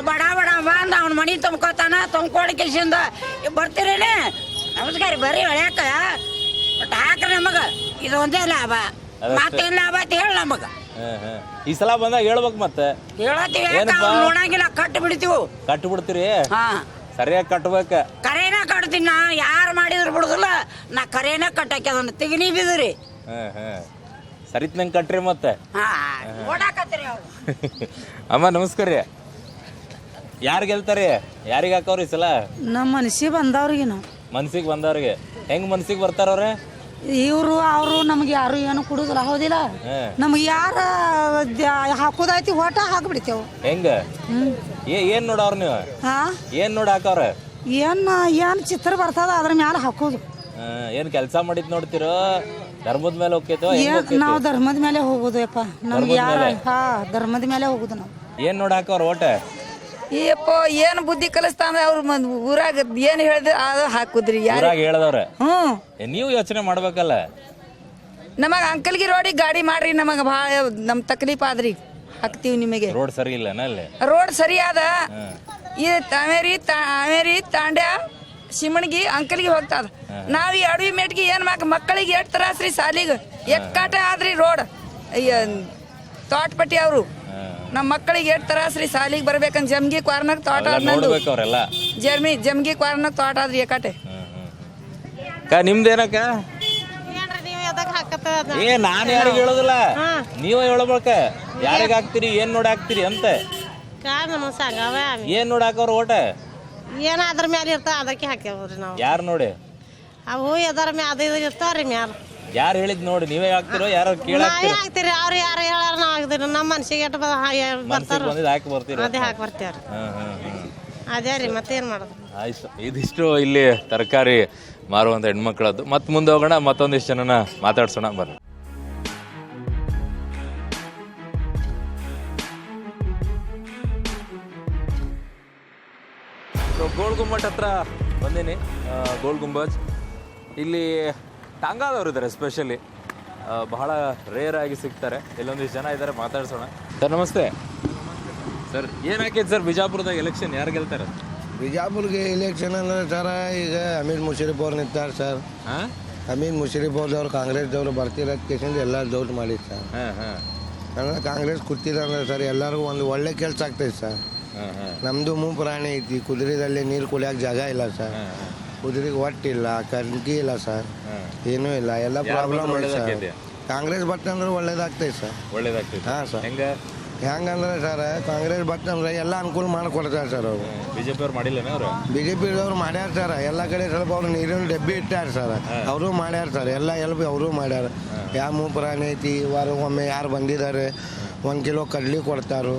ಬಡ ಬಂದ ಅವ್ನ ಮನಿ ತುಂಬ್ಕೋತಾನ. ತುಂಬ್ಕೊಳಿ ಕೆಲ್ಸಿಂದ ಬರ್ತೀರೇನೆ ನಮಸ್ಕಾರ ಬರ್ರಿ ಹೊಳ್ಯಾಕ ಬಟ್ ಹಾಕ್ರಿ. ನಮಗ ಇದು ಒಂದೇ ಲಾಭ. ಮತ್ತೇನ್ ಲಾಭ ಅಂತ ಹೇಳ ನಮಗ. ಈ ಸಲ ಬಂದಾಗ ಹೇಳ್ಬೇಕು. ಮತ್ತೆ ಹೇಳತ್ತೀವಿ ನೋಡಂಗಿಲ್ಲ. ಕಟ್ಟು ಬಿಡ್ತೀವಿ. ಕಟ್ಟು ಬಿಡ್ತೀರಿ? ಸರಿಯಾಗಿ ಕಟ್ಬೇಕ. ಕರೇನ ಕಟ್ತೀನಿ. ನಾ ಯಾರು ಮಾಡಿದ್ರು ಬಿಡುದಿಲ್ಲ. ನಾ ಕರೇನ ಕಟ್ಟಕ್ಕೆ ಅದನ್ನ ತೆಗಿನಿ ಬಿದ್ರಿ. ಸರಿತ್ ನಂಗೆ ಕಟ್ರಿ ಮತ್ತೆ. ಓಡಾಕತ್ತೀರಿ ಅವ್ರು. ಅಮ್ಮ ನಮಸ್ಕಾರ ರೀ. ಯಾರು ಗೆಲ್ತಾರೆ? ಯಾರಿಗೆ ಹಾಕವ್ರಿ ಈ ಸಲ? ನಮ್ಮ ಮನಸ್ಸಿಗೆ ಬಂದವ್ರಿಗೆ. ನಾವು ಮನ್ಸಿಗೆ ಬಂದವ್ರಿಗೆ. ಹೆಂಗ್ ಮನ್ಸಿಗೆ ಬರ್ತಾರವ್ರೆ? ಇವರು ಅವರು ನಮ್ಗೆ ಯಾರು ಏನು ಕೊಡುದಿಲ್ಲ. ಹೌದಿಲ್ಲ? ನಮ್ಗೆ ಯಾರ ಹಾಕೋದಾಯ್ತಿ ಓಟ ಹಾಕ್ಬಿಡ್ತೇವ್. ಹೆಂಗ ಏನ್ ನೋಡವ್ರ ನೀವು? ಏನ್ ನೋಡಿ ಹಾಕವ್ರ? ಏನ್ ಚಿತ್ರ ಬರ್ತದ ಅದ್ರ ಮ್ಯಾಲ ಹಾಕೋದು. ಏನ್ ಕೆಲಸ ಮಾಡಿದ್ ನೋಡ್ತಿರೋ? ಧರ್ಮದ ಮೇಲೆ ಹೋಗ್ತೇತೋ? ನಾವು ಧರ್ಮದ ಮೇಲೆ ಹೋಗುದು ಯಪ್ಪ. ನಮ್ಗೆ ಯಾರ ಧರ್ಮದ ಮೇಲೆ ಹೋಗುದು ನಾವು. ಏನ್ ನೋಡಿ ಹಾಕವ್ರ ಓಟ? ಯಪ್ಪ ಏನ್ ಬುದ್ಧಿ ಕಲಿಸ್ತಾನ ಅವ್ರ ಊರಾಗ ಏನ್ ಹೇಳಿದ್ರೆ ಅದು ಹಾಕುದ್ರಿ. ಹೇಳದವ್ರ ನೀವು ಯೋಚನೆ ಮಾಡ್ಬೇಕಲ್ಲ. ನಮಗ ಅಂಕಲ್ಗಿ ರೋಡಿಗೆ ಗಾಡಿ ಮಾಡ್ರಿ. ನಮಗ ಭಾಳ ನಮ್ ತಕ್ಲೀಫ್ ಆದ್ರಿ. ಹಾಕ್ತಿವಿ ನಿಮಗೆ. ರೋಡ್ ಸರಿ ಇಲ್ಲ ಅಲ್ಲಿ. ರೋಡ್ ಸರಿ ಅದ. ಇದು ತಾವೇರಿ ತಾಂಡ್ಯ ಶಿಮಣ್ಗಿ ಅಂಕಲ್ಗಿ ಹೋಗ್ತದ. ನಾವ್ ಈ ಅಡವಿ ಮೇಟ್ಗಿ ಏನ್ ಮಕ್ಕಳಿಗೆ ಎಷ್ಟ್ ತ್ರಾಸ್ರಿ ಸಾಲಿಗೆ ಎಕ್ಕಾಟ ಆದ್ರಿ ರೋಡ್. ತೋಟಪಟ್ಟಿ ಅವರು ನಮ್ಮ ಮಕ್ಕಳಿಗೆ ಎಷ್ಟ್ ತ್ರಾಸ್ರಿ ಸಾಲಿಗೆ ಬರ್ಬೇಕಂತ ಜಮ್ಗಿ ಕ್ವಾರ್ನಾಗ ತೋಟ ಜಮ್ಗಿ ಕ್ವಾರ್ನಾಗ ತೋಟ ಆದ್ರಿ ಏಕಾಟೆ. ನಿಮ್ದೇನಕ್ಕ? ನಾನ್ ಯಾರಿಗೆ ಹೇಳೋದಿಲ್ಲ. ನೀವ ಹೇಳಬೇಕ. ಯಾರಿಗ ಹಾಕ್ತಿರಿ ಏನ್ ನೋಡಿ ಹಾಕ್ತಿರಿ ಅಂತ. ಏನ್ ನೋಡಿ ಹಾಕವ್ರ ಓಟ? ಏನ ಅದ್ರ ಮ್ಯಾಲ ಇರ್ತಾವ ಅದಕ್ಕೆ ಹಾಕ್ಯಾವ್ರಿ ನಾವು. ಯಾರು ನೋಡಿ? ಅವು ಎದರ ಮ್ಯಾಲ ಅದು ಇರ್ತಾವ್ರಿ ಮ್ಯಾಲ. ಯಾರು ಹೇಳಿದ್ ನೋಡಿ ನೀವೇ ಹಾಕ್ತಿರೋ ಯಾರು ಹಾಕ್ತಿರಿ? ಅವ್ರು ಯಾರು ಹೇಳಾರ ನಾವ್ ಹಾಕ್ತಿರಿ. ನಮ್ಮ ಮನ್ಸಿಗೆ ಎಟ್ ಬರ್ತಾರ ಹಾಕಿ ಬರ್ತೀರಿ. ಅದೇ ಹಾಕಿ ಬರ್ತೀವ್ರಿ. ಅದೇ ರೀ ಮತ್ತೇನ್ ಮಾಡೋದು. ಆಯ್ತು. ಇದಿಷ್ಟು ಇಲ್ಲಿ ತರಕಾರಿ ಮಾರುವಂತ ಹೆಣ್ಮಕ್ಳದ್ದು. ಮತ್ ಮುಂದೆ ಹೋಗೋಣ. ಮತ್ತೊಂದಿಷ್ಟು ಜನನ ಮಾತಾಡ್ಸೋಣ ಬರ್ರಿ. ಗೋಲ್ ಗುಂಬಟ್ ಹತ್ರ ಬಂದೀನಿ. ಗೋಲ್ ಗುಂಬಜ್ ಇಲ್ಲಿ ಟಾಂಗಾದವ್ರು ಇದ್ದಾರೆ. ಎಸ್ಪೆಷಲಿ ಬಹಳ ರೇರ್ ಆಗಿ ಸಿಗ್ತಾರೆ. ಇಲ್ಲೊಂದಿಷ್ಟು ಜನ ಇದ್ದಾರೆ, ಮಾತಾಡ್ಸೋಣ. ಸರ್ ನಮಸ್ತೆ. ಸರ್ ಏನು ಹಾಕೈತೆ ಸರ್ ಬಿಜಾಪುರದಾಗ ಎಲೆಕ್ಷನ್? ಯಾರು ಗೆಲ್ತಾರೆ? ಬಿಜಾಪುರ್ಗೆ ಎಲೆಕ್ಷನ್ ಅಂದ್ರೆ ಸರ್ ಈಗ ಅಮೀನ್ ಮುಷರೀಫ್ ಅವ್ರು ನಿಂತಾರೆ ಸರ್. ಅಮೀನ್ ಮುಷರೀಫ್ ಅವ್ರದವ್ರು ಕಾಂಗ್ರೆಸ್ದವ್ರು ಬರ್ತಿರೋದು ಕೇಸಿಂದ ಎಲ್ಲ ಡೌಟ್ ಮಾಡಿದ್ದು ಸರ್. ಅಂದ್ರೆ ಕಾಂಗ್ರೆಸ್ ಕೂತಿದ್ರೆ ಸರ್ ಎಲ್ಲರಿಗೂ ಒಂದು ಒಳ್ಳೆ ಕೆಲಸ ಆಗ್ತೈತೆ ಸರ್. ನಮ್ಮದು ಪ್ರಾಣಿ ಐತಿ. ಕುದುರೆದಲ್ಲಿ ನೀರು ಕುಡಿಯೋಕೆ ಜಾಗ ಇಲ್ಲ ಸರ್. ಕುದುರೆಗೆ ಒಟ್ಟಿಲ್ಲ, ಕರ್ಕಿ ಇಲ್ಲ ಸರ್. ಏನೂ ಇಲ್ಲ. ಎಲ್ಲ ಪ್ರಾಬ್ಲಮ್ ಐತೆ ಸರ್. ಕಾಂಗ್ರೆಸ್ ಬರ್ತಂದ್ರೆ ಒಳ್ಳೇದಾಗ್ತೈತೆ ಸರ್. ಒಳ್ಳೇದಾಗ್ತೈತೆ. ಹಾಂ ಸರ್. ಹೆಂಗಂದ್ರೆ ಸರ್ ಕಾಂಗ್ರೆಸ್ ಬರ್ತಂದ್ರೆ ಎಲ್ಲ ಅನುಕೂಲ ಮಾಡಿಕೊಡ್ತಾರೆ ಸರ್ ಅವರು. ಬಿಜೆಪಿ ಅವ್ರು ಮಾಡಿಲ್ಲ ಅವರು? ಬಿಜೆಪಿ ಅವ್ರು ಮಾಡ್ಯಾರ ಸರ್. ಎಲ್ಲ ಕಡೆ ಸ್ವಲ್ಪ ಅವ್ರು ನೀರಿನ ಡಬ್ಬಿ ಇಟ್ಟಾರ ಸರ್. ಅವರು ಮಾಡ್ಯಾರ ಸರ್. ಎಲ್ಲ ಎಲ್ಪ್ ಅವರು ಮಾಡ್ಯಾರ. ಯಾವ ಪ್ರಾಣಿ ಐತಿ ವಾರಕ್ಕೊಮ್ಮೆ ಯಾರು ಬಂದಿದ್ದಾರೆ 1 ಕಿಲೋ ಕಡ್ಲಿ ಕೊಡ್ತಾರು.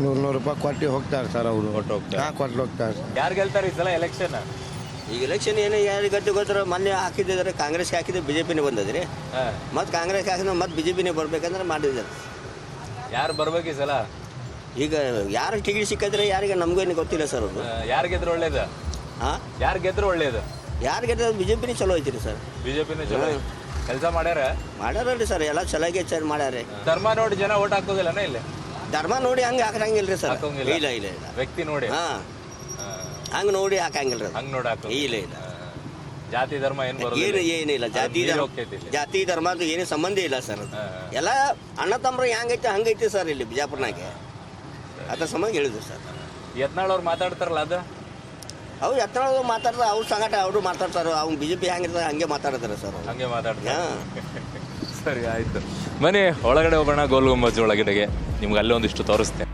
100 ರೂಪಾಯಿ ಕೊಟ್ಟು ಹೋಗ್ತಾರೆ ಸರ್ ಅವರು. ಕೊಟ್ಟು ಹೋಗ್ತಾರೆ ಸರ್. ಯಾರು ಗೆಲ್ತಾರೆ ಈ ಸಲ ಎಲೆಕ್ಷನ್? ಈಗ ಎಲೆಕ್ಷನ್ ಏನು ಯಾರು ಗಟ್ಟಿ ಗೊತ್ತರ? ಮೊನ್ನೆ ಹಾಕಿದ್ದಾರೆ ಕಾಂಗ್ರೆಸ್ಗೆ ಹಾಕಿದ್ರೆ ಬಿಜೆಪಿನೇ ಬಂದದ್ರಿ. ಮತ್ತು ಕಾಂಗ್ರೆಸ್ ಹಾಕಿದ್ರೆ ಮತ್ತೆ ಬಿಜೆಪಿನೇ ಬರ್ಬೇಕಂದ್ರೆ ಮಾಡಿದ್ದಾರೆ. ಯಾರು ಬರ್ಬೇಕು ಈ ಸಲ? ಈಗ ಯಾರು ಟಿಕೆಟ್ ಸಿಕ್ಕಿದ್ರೆ ಯಾರಿಗೆ ನಮಗೇನು ಗೊತ್ತಿಲ್ಲ ಸರ್ ಅದು ಯಾರು ಗೆದ್ರು ಒಳ್ಳೇದು? ಹಾಂ ಯಾರು ಗೆದ್ರು ಒಳ್ಳೇದು? ಯಾರು ಗೆದ್ರೆ BJP ಚಲೋ ಐತಿರಿ ಸರ್. ಬಿಜೆಪಿನೇ ಚಲೋ ಕೆಲಸ ಮಾಡ್ಯಾರಲ್ರಿ ಸರ್, ಎಲ್ಲ ಚಲಾಗಿ ಮಾಡ್ಯಾರ. ಧರ್ಮ ನೋಡಿ ಜನ ಓಟ್ ಹಾಕೋದಿಲ್ಲನ ಇಲ್ಲಿ? ಧರ್ಮ ನೋಡಿ ಹಂಗೆ ಹಾಕಂಗಿಲ್ರಿ ಸರ್. ಹಾಕೋಂಗಿಲ್ಲ. ಇಲ್ಲ ಇಲ್ಲ ಇಲ್ಲ ವ್ಯಕ್ತಿ ನೋಡಿ. ಹಾಂ ಹಂಗೆ ನೋಡಿ ಹಾಕಂಗಿಲ್ರಿ. ಹಂಗೆ ನೋಡಿ ಹಾಕೋ. ಇಲ್ಲ ಇಲ್ಲ ಜಾತಿ ಧರ್ಮ ಏನು ಏನು ಏನಿಲ್ಲ. ಜಾತಿ ಧರ್ಮ ಅದು ಏನು ಸಂಬಂಧ ಇಲ್ಲ ಸರ್. ಅದು ಎಲ್ಲ ಅಣ್ಣ ತಮ್ಮರು ಹೆಂಗೈತೆ ಹಂಗೈತಿ ಸರ್ ಇಲ್ಲಿ ಬಿಜಾಪುರ್ನಾಗೆ. ಅದ್ರ ಸಂಬಂಧ ಹೇಳಿದ್ರು ಸರ್. ಯತ್ನಾಳ್ ಅವ್ರು ಮಾತಾಡ್ತಾರಲ್ಲ ಅದು? ಅವ್ರು ಯತ್ನಾಳ್ ಮಾತಾಡ್ತಾರೆ, ಅವ್ರ ಸಂಗಟ ಅವರು ಮಾತಾಡ್ತಾರೆ. ಅವ್ನು BJP ಹೆಂಗಿರ್ತಾರೆ ಹಂಗೆ ಮಾತಾಡ್ತಾರೆ ಸರ್. ಹಂಗೆ ಮಾತಾಡ್ತಾರೆ. ಸರಿ ಆಯ್ತು, ಬನ್ನಿ ಒಳಗಡೆ ಹೋಗೋಣ ಗೋಲ್ ಗುಂಬಜ್ ಒಳಗಡೆಗೆ. ನಿಮ್ಗೆ ಅಲ್ಲೇ ಒಂದಿಷ್ಟು ತೋರಿಸ್ತೇನೆ.